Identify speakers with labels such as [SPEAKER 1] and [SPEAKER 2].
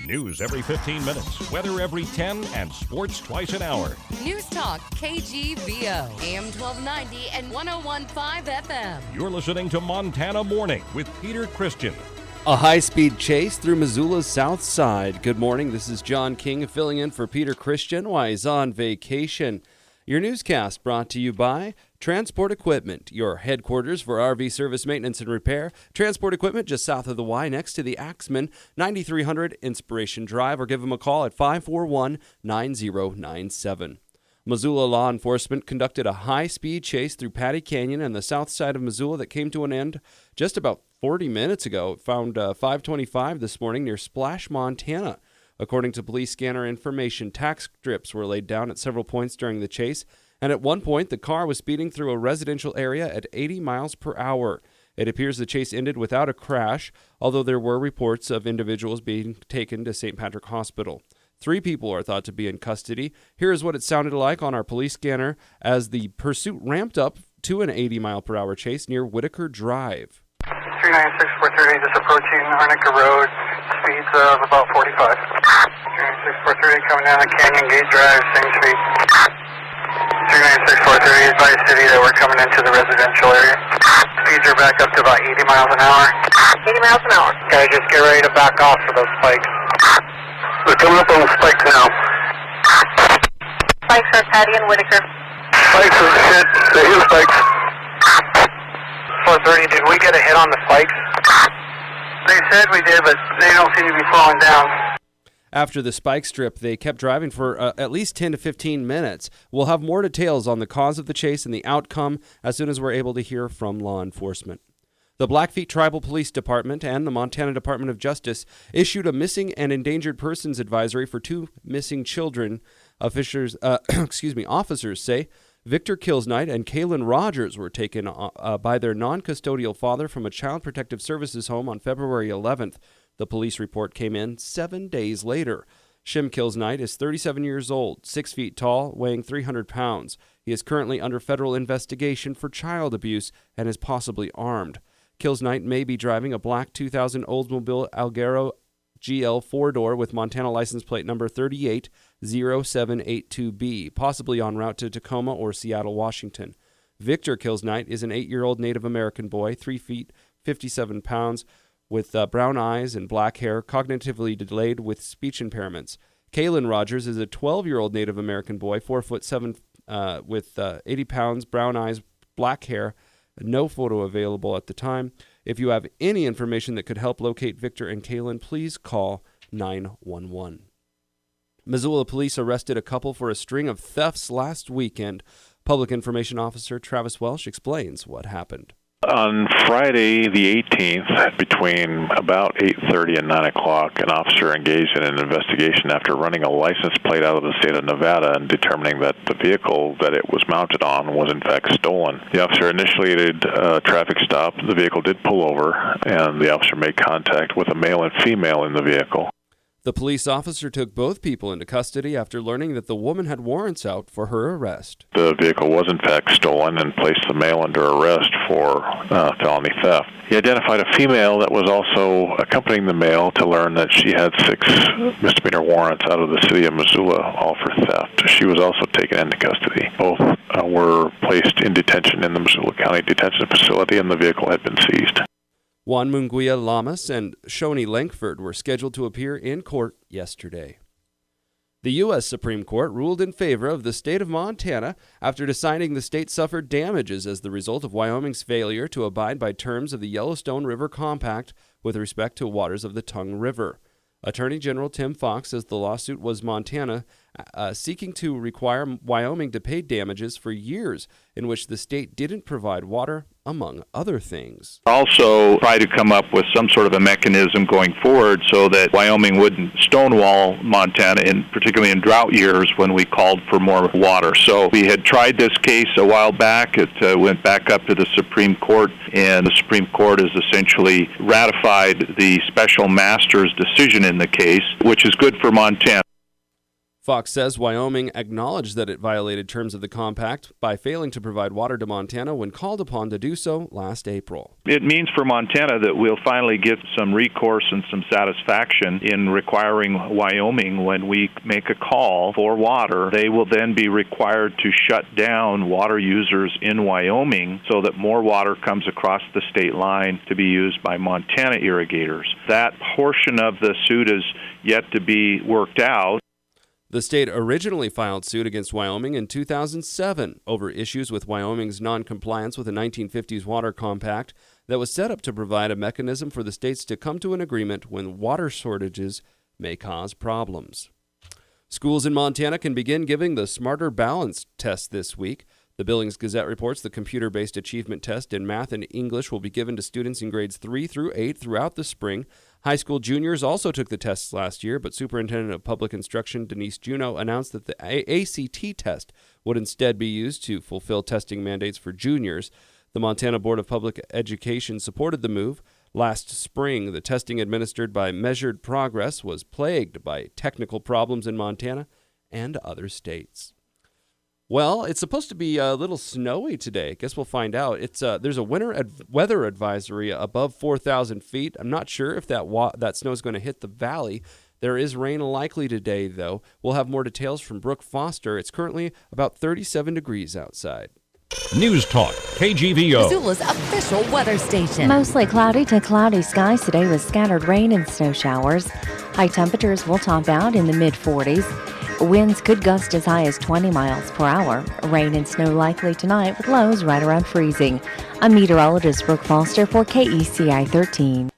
[SPEAKER 1] News every 15 minutes, weather every 10, and sports twice an hour.
[SPEAKER 2] Newstalk, KGVO, AM 1290 and 101.5 FM.
[SPEAKER 1] You're listening to Montana Morning with Peter Christian.
[SPEAKER 3] A high-speed chase through Missoula's south side. Good morning, this is John King filling in for Peter Christian while he's on vacation. Your newscast brought to you by Transport Equipment, your headquarters for RV service maintenance and repair. Transport Equipment just south of the Y next to the Axman, 9300 Inspiration Drive, or give them a call at 541-9097. Missoula law enforcement conducted a high-speed chase through Patty Canyon and the south side of Missoula that came to an end just about 40 minutes ago. It found 525 this morning near Splash, Montana. According to police scanner information, tack strips were laid down at several points during the chase, and at one point the car was speeding through a residential area at 80 miles per hour. It appears the chase ended without a crash, although there were reports of individuals being taken to St. Patrick Hospital. 3 people are thought to be in custody. Here is what it sounded like on our police scanner as the pursuit ramped up to an 80-mile-per-hour chase near Whitaker Drive.
[SPEAKER 4] 396-430, just approaching Arnica Road, speeds of about 45. 396-430 coming down the Canyon Gate Drive, same speed. 396-430, advise city that we're coming into the residential area. Speeds are back up to about 80 miles an hour. 80 miles an hour. Okay, just get ready to back off for those spikes. We're coming up on the spikes now.
[SPEAKER 5] Spikes are Patty and Whitaker.
[SPEAKER 4] Spikes are hit. They hit spikes. 430, did we get a hit on the spikes? They said we did, but they don't seem to be falling down.
[SPEAKER 3] After the spike strip, they kept driving for at least 10 to 15 minutes. We'll have more details on the cause of the chase and the outcome as soon as we're able to hear from law enforcement. The Blackfeet Tribal Police Department and the Montana Department of Justice issued a missing and endangered persons advisory for 2 missing children. Officers say Victor Kilsnight and Kaylin Rogers were taken by their non-custodial father from a Child Protective Services home on February 11th. The police report came in 7 days later. Shim Kilsnight is 37 years old, 6 feet tall, weighing 300 pounds. He is currently under federal investigation for child abuse and is possibly armed. Kilsnight may be driving a black 2000 Oldsmobile Algero GL 4-door with Montana license plate number 380782B, possibly en route to Tacoma or Seattle, Washington. Victor Kilsnight is an 8-year-old Native American boy, 3 feet, 57 pounds, with brown eyes and black hair, cognitively delayed with speech impairments. Kaylin Rogers is a 12-year-old Native American boy, 4 foot 7, with 80 pounds, brown eyes, black hair. No photo available at the time. If you have any information that could help locate Victor and Kaylin, please call 911. Missoula police arrested a couple for a string of thefts last weekend. Public Information Officer Travis Welsh explains what happened.
[SPEAKER 6] On Friday, the 18th, between about 8:30 and 9 o'clock, an officer engaged in an investigation after running a license plate out of the state of Nevada and determining that the vehicle that it was mounted on was in fact stolen. The officer initiated a traffic stop. The vehicle did pull over, and the officer made contact with a male and female in the vehicle.
[SPEAKER 3] The police officer took both people into custody after learning that the woman had warrants out for her arrest.
[SPEAKER 6] The vehicle was in fact stolen and placed the male under arrest for felony theft. He identified a female that was also accompanying the male to learn that she had 6 misdemeanor warrants out of the city of Missoula, all for theft. She was also taken into custody. Both were placed in detention in the Missoula County Detention Facility, and the vehicle had been seized.
[SPEAKER 3] Juan Munguia Lamas and Shoni Langford were scheduled to appear in court yesterday. The U.S. Supreme Court ruled in favor of the state of Montana after deciding the state suffered damages as the result of Wyoming's failure to abide by terms of the Yellowstone River Compact with respect to waters of the Tongue River. Attorney General Tim Fox says the lawsuit was Montana seeking to require Wyoming to pay damages for years in which the state didn't provide water, among other things.
[SPEAKER 7] Also try to come up with some sort of a mechanism going forward so that Wyoming wouldn't stonewall Montana, particularly in drought years when we called for more water. So we had tried this case a while back. It went back up to the Supreme Court, and the Supreme Court has essentially ratified the special master's decision in the case, which is good for Montana.
[SPEAKER 3] Fox says Wyoming acknowledged that it violated terms of the compact by failing to provide water to Montana when called upon to do so last April.
[SPEAKER 7] It means for Montana that we'll finally get some recourse and some satisfaction in requiring Wyoming, when we make a call for water, they will then be required to shut down water users in Wyoming so that more water comes across the state line to be used by Montana irrigators. That portion of the suit is yet to be worked out.
[SPEAKER 3] The state originally filed suit against Wyoming in 2007 over issues with Wyoming's noncompliance with the 1950s water compact that was set up to provide a mechanism for the states to come to an agreement when water shortages may cause problems. Schools in Montana can begin giving the Smarter Balance test this week. The Billings Gazette reports the computer-based achievement test in math and English will be given to students in grades 3 through 8 throughout the spring. High school juniors also took the tests last year, but Superintendent of Public Instruction Denise Juneau announced that the ACT test would instead be used to fulfill testing mandates for juniors. The Montana Board of Public Education supported the move. Last spring, the testing administered by Measured Progress was plagued by technical problems in Montana and other states. Well, it's supposed to be a little snowy today. Guess we'll find out. There's a winter weather advisory above 4,000 feet. I'm not sure if that snow is going to hit the valley. There is rain likely today, though. We'll have more details from Brooke Foster. It's currently about 37 degrees outside.
[SPEAKER 1] Newstalk, KGVO.
[SPEAKER 2] Missoula's official weather station.
[SPEAKER 5] Mostly cloudy to cloudy skies today with scattered rain and snow showers. High temperatures will top out in the mid-40s. Winds could gust as high as 20 miles per hour. Rain and snow likely tonight with lows right around freezing. I'm meteorologist Brooke Foster for KECI 13.